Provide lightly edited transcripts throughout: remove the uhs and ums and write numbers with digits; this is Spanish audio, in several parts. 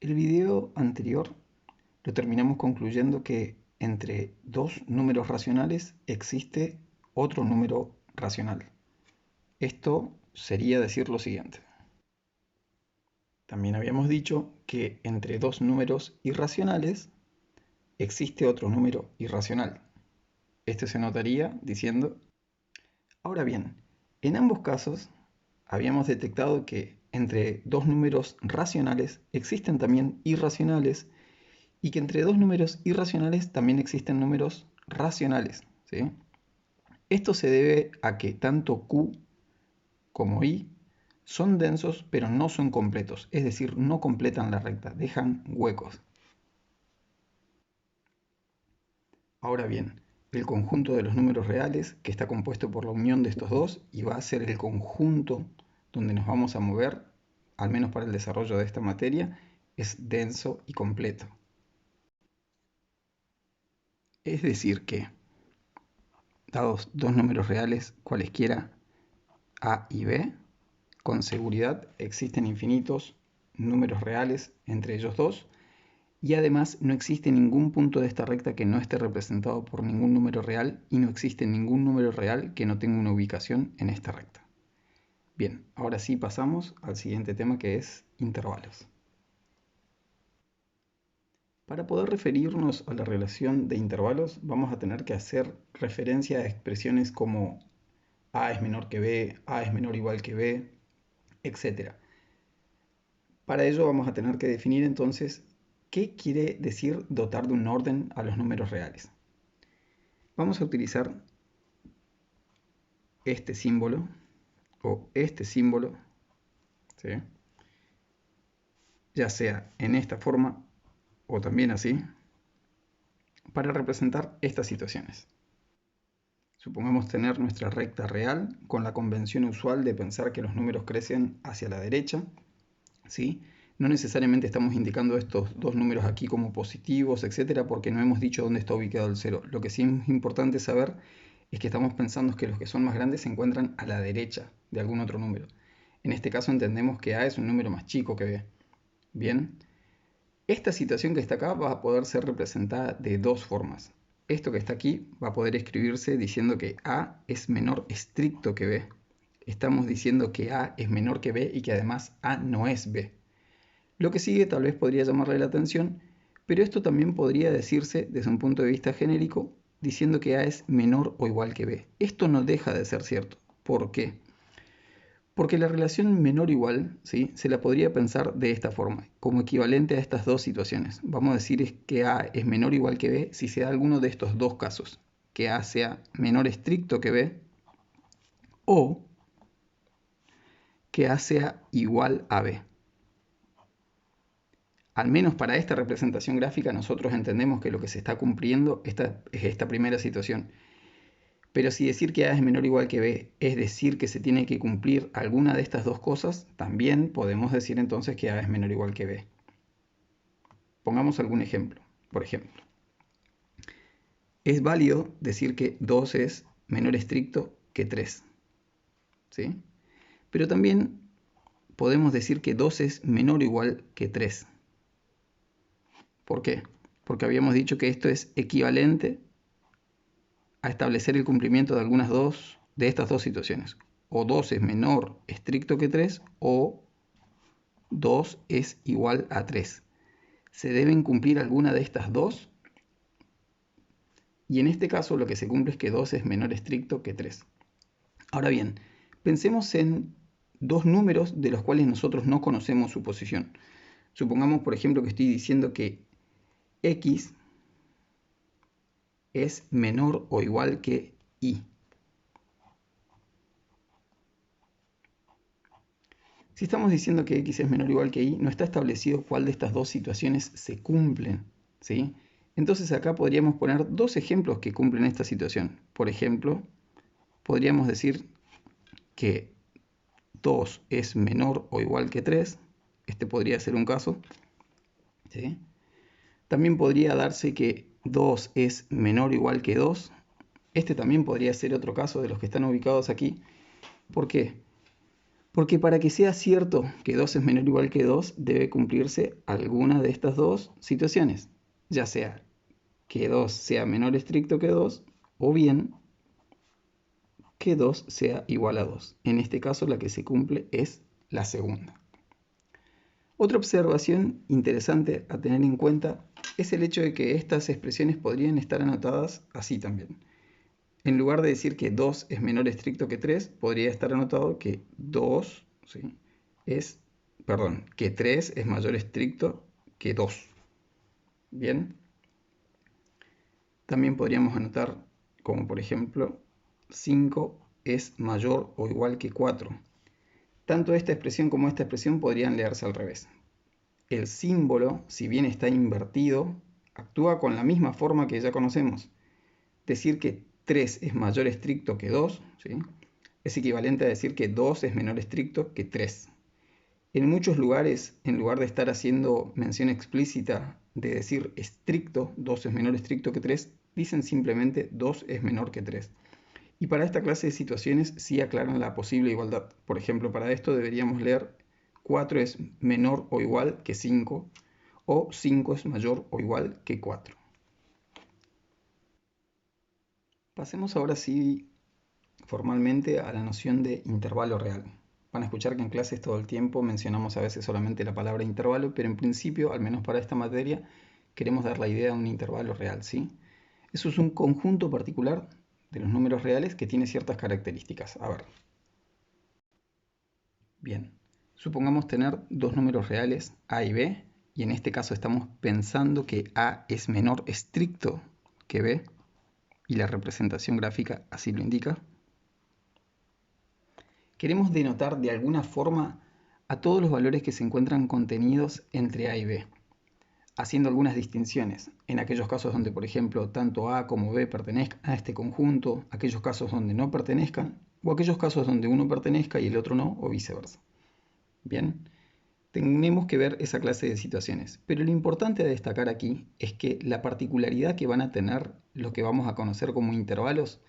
El video anterior lo terminamos concluyendo que entre dos números racionales existe otro número racional. Esto sería decir lo siguiente. También habíamos dicho que entre dos números irracionales existe otro número irracional. Este se notaría diciendo. Ahora bien, en ambos casos habíamos detectado que entre dos números racionales existen también irracionales y que entre dos números irracionales también existen números racionales, ¿sí? Esto se debe a que tanto Q como I son densos pero no son completos, es decir, no completan la recta, dejan huecos. Ahora bien, el conjunto de los números reales, que está compuesto por la unión de estos dos y va a ser el conjunto donde nos vamos a mover, al menos para el desarrollo de esta materia, es denso y completo. Es decir que, dados dos números reales cualesquiera A y B, con seguridad existen infinitos números reales entre ellos dos y además no existe ningún punto de esta recta que no esté representado por ningún número real y no existe ningún número real que no tenga una ubicación en esta recta. Bien, ahora sí pasamos al siguiente tema que es intervalos. Para poder referirnos a la relación de intervalos vamos a tener que hacer referencia a expresiones como A es menor que B, A es menor o igual que B, etc. Para ello vamos a tener que definir entonces qué quiere decir dotar de un orden a los números reales. Vamos a utilizar este símbolo o este símbolo, ¿sí? Ya sea en esta forma o también así, para representar estas situaciones. Supongamos tener nuestra recta real con la convención usual de pensar que los números crecen hacia la derecha, ¿sí? No necesariamente estamos indicando estos dos números aquí como positivos, etcétera, porque no hemos dicho dónde está ubicado el 0. Lo que sí es importante saber es que estamos pensando que los que son más grandes se encuentran a la derecha de algún otro número. En este caso entendemos que A es un número más chico que B. Bien, esta situación que está acá va a poder ser representada de dos formas. Esto que está aquí va a poder escribirse diciendo que A es menor estricto que B. Estamos diciendo que A es menor que B y que además A no es B. Lo que sigue tal vez podría llamarle la atención, pero esto también podría decirse desde un punto de vista genérico, diciendo que A es menor o igual que B. Esto no deja de ser cierto. ¿Por qué? Porque la relación menor igual, ¿sí?, se la podría pensar de esta forma, como equivalente a estas dos situaciones. Vamos a decir que A es menor o igual que B si se da alguno de estos dos casos, que A sea menor estricto que B o que A sea igual a B. Al menos para esta representación gráfica nosotros entendemos que lo que se está cumpliendo es esta primera situación. Pero si decir que A es menor o igual que B es decir que se tiene que cumplir alguna de estas dos cosas, también podemos decir entonces que A es menor o igual que B. Pongamos algún ejemplo. Por ejemplo, es válido decir que 2 es menor estricto que 3. ¿Sí? Pero también podemos decir que 2 es menor o igual que 3. ¿Por qué? Porque habíamos dicho que esto es equivalente a establecer el cumplimiento de algunas de estas dos situaciones. O 2 es menor estricto que 3 o 2 es igual a 3. Se deben cumplir alguna de estas dos y en este caso lo que se cumple es que 2 es menor estricto que 3. Ahora bien, pensemos en dos números de los cuales nosotros no conocemos su posición. Supongamos, por ejemplo, que estoy diciendo que x es menor o igual que y. Si estamos diciendo que x es menor o igual que y, no está establecido cuál de estas dos situaciones se cumplen, ¿sí? Entonces acá podríamos poner dos ejemplos que cumplen esta situación. Por ejemplo, podríamos decir que 2 es menor o igual que 3. Este podría ser un caso, ¿sí? También podría darse que 2 es menor o igual que 2. Este también podría ser otro caso de los que están ubicados aquí. ¿Por qué? Porque para que sea cierto que 2 es menor o igual que 2, debe cumplirse alguna de estas dos situaciones. Ya sea que 2 sea menor estricto que 2, o bien que 2 sea igual a 2. En este caso la que se cumple es la segunda. Otra observación interesante a tener en cuenta es el hecho de que estas expresiones podrían estar anotadas así también. En lugar de decir que 2 es menor estricto que 3, podría estar anotado que 2, ¿sí?, que 3 es mayor estricto que 2. Bien. También podríamos anotar como por ejemplo 5 es mayor o igual que 4. Tanto esta expresión como esta expresión podrían leerse al revés. El símbolo, si bien está invertido, actúa con la misma forma que ya conocemos. Decir que 3 es mayor estricto que 2, ¿sí?, es equivalente a decir que 2 es menor estricto que 3. En muchos lugares, en lugar de estar haciendo mención explícita de decir estricto, 2 es menor estricto que 3, dicen simplemente 2 es menor que 3. Y para esta clase de situaciones sí aclaran la posible igualdad. Por ejemplo, para esto deberíamos leer 4 es menor o igual que 5 o 5 es mayor o igual que 4. Pasemos ahora sí formalmente a la noción de intervalo real. Van a escuchar que en clases todo el tiempo mencionamos a veces solamente la palabra intervalo, pero en principio, al menos para esta materia, queremos dar la idea de un intervalo real, ¿sí? Eso es un conjunto particular de los números reales que tiene ciertas características. A ver. Bien, supongamos tener dos números reales, A y B, y en este caso estamos pensando que A es menor estricto que B, y la representación gráfica así lo indica. Queremos denotar de alguna forma a todos los valores que se encuentran contenidos entre A y B, haciendo algunas distinciones. En aquellos casos donde, por ejemplo, tanto A como B pertenezcan a este conjunto, aquellos casos donde no pertenezcan, o aquellos casos donde uno pertenezca y el otro no, o viceversa. Bien, tenemos que ver esa clase de situaciones. Pero lo importante a destacar aquí es que la particularidad que van a tener lo que vamos a conocer como intervalos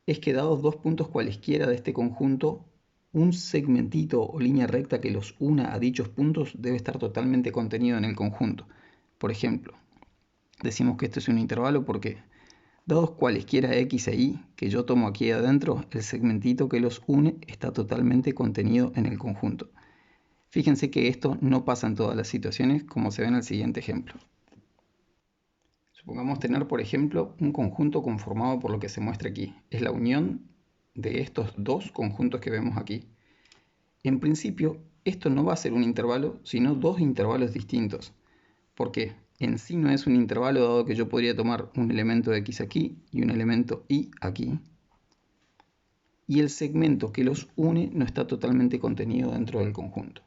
es que dados dos puntos cualesquiera de este conjunto, un segmentito o línea recta que los una a dichos puntos debe estar totalmente contenido en el conjunto. Por ejemplo, decimos que esto es un intervalo porque, dados cualesquiera x e y que yo tomo aquí adentro, el segmentito que los une está totalmente contenido en el conjunto. Fíjense que esto no pasa en todas las situaciones, como se ve en el siguiente ejemplo. Supongamos tener, por ejemplo, un conjunto conformado por lo que se muestra aquí. Es la unión de estos dos conjuntos que vemos aquí. En principio, esto no va a ser un intervalo, sino dos intervalos distintos. Porque en sí no es un intervalo, dado que yo podría tomar un elemento de x aquí y un elemento y aquí. Y el segmento que los une no está totalmente contenido dentro del conjunto.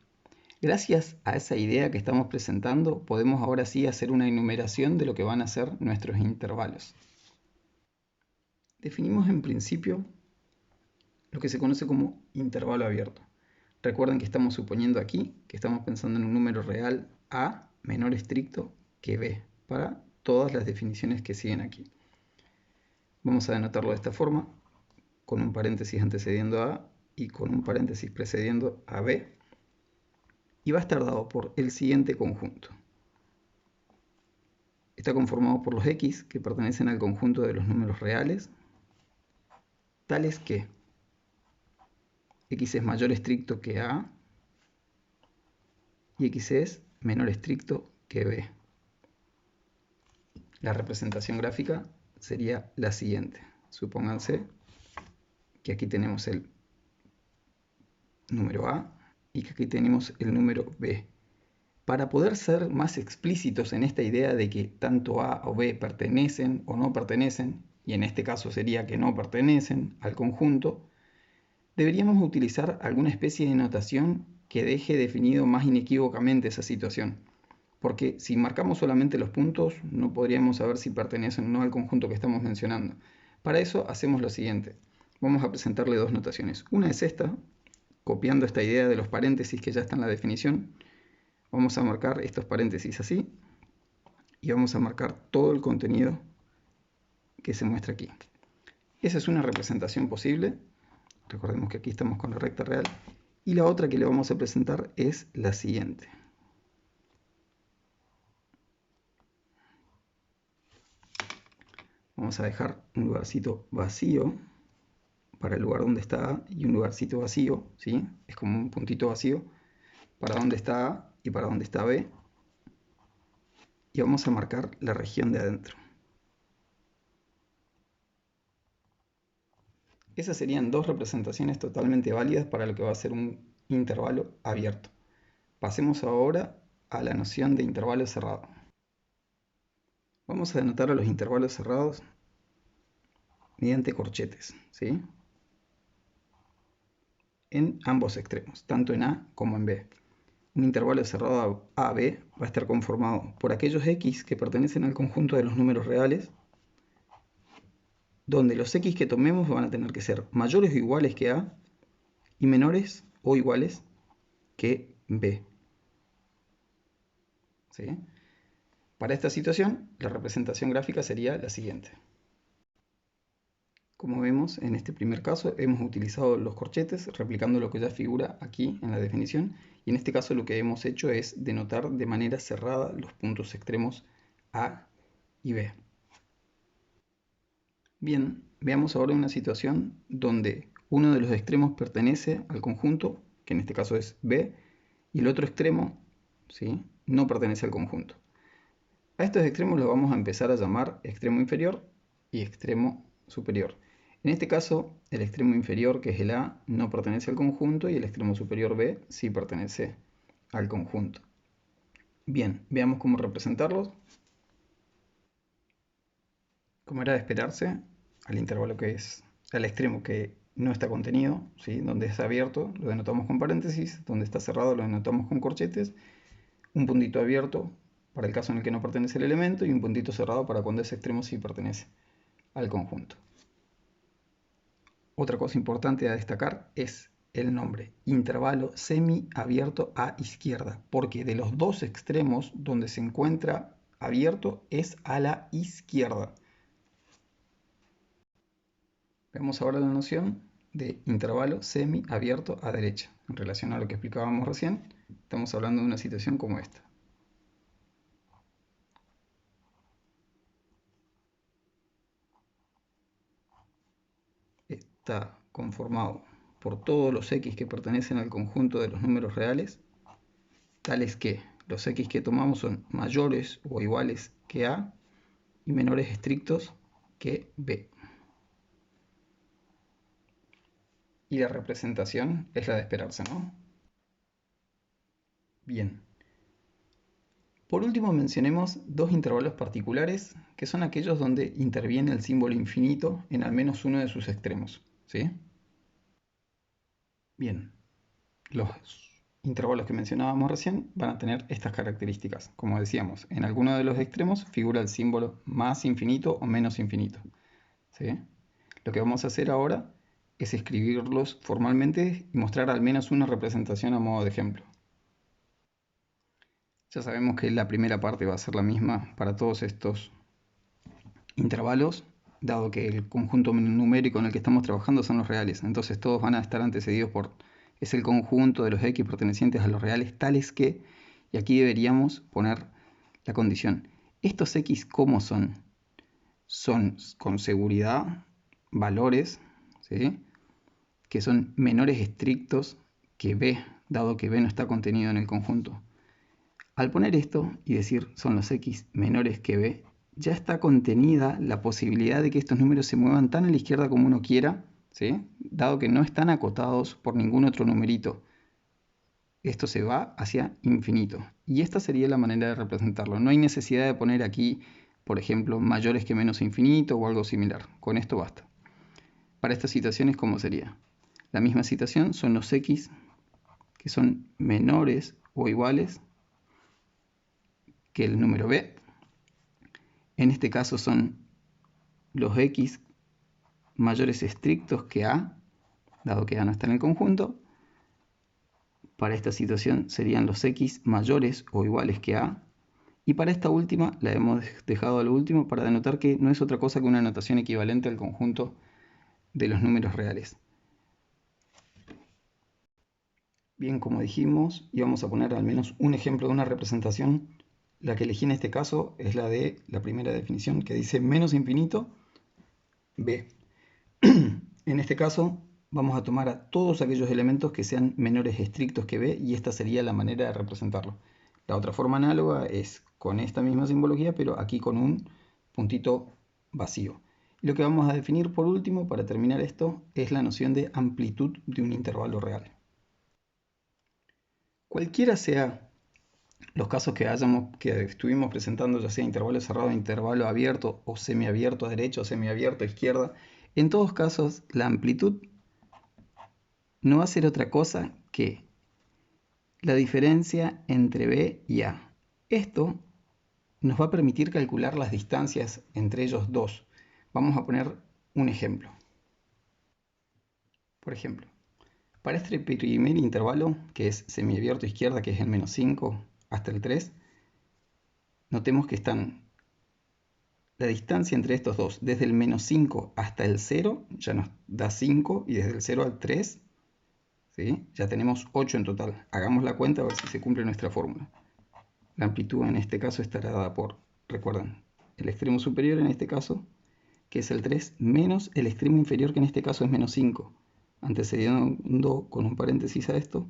Gracias a esa idea que estamos presentando, podemos ahora sí hacer una enumeración de lo que van a ser nuestros intervalos. Definimos en principio lo que se conoce como intervalo abierto. Recuerden que estamos suponiendo aquí que estamos pensando en un número real A menor estricto que B para todas las definiciones que siguen aquí. Vamos a denotarlo de esta forma, con un paréntesis antecediendo a A y con un paréntesis precediendo a B, y va a estar dado por el siguiente conjunto. Está conformado por los x que pertenecen al conjunto de los números reales, tales que x es mayor estricto que A y x es menor estricto que B. La representación gráfica sería la siguiente. Supónganse que aquí tenemos el número A y que aquí tenemos el número B. Para poder ser más explícitos en esta idea de que tanto A o B pertenecen o no pertenecen, y en este caso sería que no pertenecen al conjunto, deberíamos utilizar alguna especie de notación que deje definido más inequívocamente esa situación. Porque si marcamos solamente los puntos, no podríamos saber si pertenecen o no al conjunto que estamos mencionando. Para eso hacemos lo siguiente. Vamos a presentarle dos notaciones. Una es esta, copiando esta idea de los paréntesis que ya está en la definición. Vamos a marcar estos paréntesis así y vamos a marcar todo el contenido que se muestra aquí. Esa es una representación posible. Recordemos que aquí estamos con la recta real. Y la otra que le vamos a presentar es la siguiente. Vamos a dejar un lugarcito vacío para el lugar donde está A y un lugarcito vacío, ¿sí? Es como un puntito vacío para donde está A y para donde está B. Y vamos a marcar la región de adentro. Esas serían dos representaciones totalmente válidas para lo que va a ser un intervalo abierto. Pasemos ahora a la noción de intervalo cerrado. Vamos a denotar a los intervalos cerrados mediante corchetes, ¿sí? En ambos extremos, tanto en A como en B. Un intervalo cerrado AB va a estar conformado por aquellos x que pertenecen al conjunto de los números reales, donde los x que tomemos van a tener que ser mayores o iguales que A y menores o iguales que B. ¿Sí? Para esta situación, la representación gráfica sería la siguiente. Como vemos, en este primer caso hemos utilizado los corchetes, replicando lo que ya figura aquí en la definición, y en este caso lo que hemos hecho es denotar de manera cerrada los puntos extremos A y B. Bien, veamos ahora una situación donde uno de los extremos pertenece al conjunto, que en este caso es B, y el otro extremo, ¿sí?, no pertenece al conjunto. A estos extremos los vamos a empezar a llamar extremo inferior y extremo superior. En este caso, el extremo inferior, que es el A, no pertenece al conjunto y el extremo superior B sí pertenece al conjunto. Bien, veamos cómo representarlos. Como era de esperarse, al intervalo que es al extremo que no está contenido, ¿sí?, donde está abierto lo denotamos con paréntesis, donde está cerrado lo denotamos con corchetes, un puntito abierto para el caso en el que no pertenece el elemento y un puntito cerrado para cuando ese extremo sí pertenece al conjunto. Otra cosa importante a destacar es el nombre, intervalo semiabierto a izquierda, porque de los dos extremos donde se encuentra abierto es a la izquierda. Veamos ahora la noción de intervalo semiabierto a derecha. En relación a lo que explicábamos recién, estamos hablando de una situación como esta. Está conformado por todos los x que pertenecen al conjunto de los números reales, tales que los x que tomamos son mayores o iguales que A y menores estrictos que B. Y la representación es la de esperarse, ¿no? Bien. Por último mencionemos dos intervalos particulares, que son aquellos donde interviene el símbolo infinito en al menos uno de sus extremos, ¿sí? Bien. Los intervalos que mencionábamos recién van a tener estas características. Como decíamos, en alguno de los extremos figura el símbolo más infinito o menos infinito, ¿sí? Lo que vamos a hacer ahora es escribirlos formalmente y mostrar al menos una representación a modo de ejemplo. Ya sabemos que la primera parte va a ser la misma para todos estos intervalos, dado que el conjunto numérico en el que estamos trabajando son los reales. Entonces todos van a estar antecedidos por, es el conjunto de los x pertenecientes a los reales tales que, y aquí deberíamos poner la condición. ¿Estos x cómo son? Son con seguridad valores, ¿sí?, que son menores estrictos que b, dado que b no está contenido en el conjunto. Al poner esto y decir son los x menores que b, ya está contenida la posibilidad de que estos números se muevan tan a la izquierda como uno quiera, ¿sí?, dado que no están acotados por ningún otro numerito. Esto se va hacia infinito. Y esta sería la manera de representarlo. No hay necesidad de poner aquí, por ejemplo, mayores que menos infinito o algo similar. Con esto basta. Para estas situaciones, ¿cómo sería? La misma situación son los x que son menores o iguales que el número b. En este caso son los x mayores estrictos que a, dado que a no está en el conjunto. Para esta situación serían los x mayores o iguales que a. Y para esta última la hemos dejado a lo último para denotar que no es otra cosa que una notación equivalente al conjunto de los números reales. Bien, como dijimos, íbamos a poner al menos un ejemplo de una representación. La que elegí en este caso es la de la primera definición, que dice menos infinito b. En este caso vamos a tomar a todos aquellos elementos que sean menores estrictos que b, y esta sería la manera de representarlo. La otra forma análoga es con esta misma simbología, pero aquí con un puntito vacío. Y lo que vamos a definir por último, para terminar esto, es la noción de amplitud de un intervalo real. Cualquiera sea los casos que estuvimos presentando, ya sea intervalo cerrado, intervalo abierto o semiabierto a derecha o semiabierto a izquierda, en todos casos la amplitud no va a ser otra cosa que la diferencia entre B y A. Esto nos va a permitir calcular las distancias entre ellos dos. Vamos a poner un ejemplo. Por ejemplo, para este primer intervalo, que es semiabierto a izquierda, que es el menos 5 hasta el 3, notemos que la distancia entre estos dos, desde el menos 5 hasta el 0, ya nos da 5, y desde el 0 al 3, ¿sí?, ya tenemos 8 en total. Hagamos la cuenta a ver si se cumple nuestra fórmula. La amplitud en este caso estará dada por, recuerden, el extremo superior en este caso, que es el 3, menos el extremo inferior, que en este caso es menos 5. Antecediendo con un paréntesis a esto,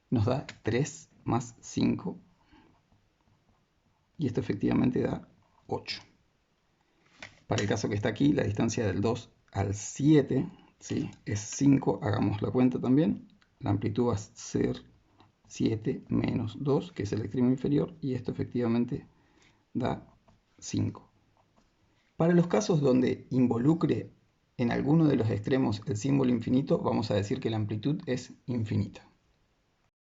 nos da 3 más 5, y esto efectivamente da 8. Para el caso que está aquí, la distancia del 2 al 7, ¿sí?, es 5. Hagamos la cuenta también. La amplitud va a ser 7 menos 2, que es el extremo inferior, y esto efectivamente da 5. Para los casos donde involucre en alguno de los extremos el símbolo infinito, vamos a decir que la amplitud es infinita.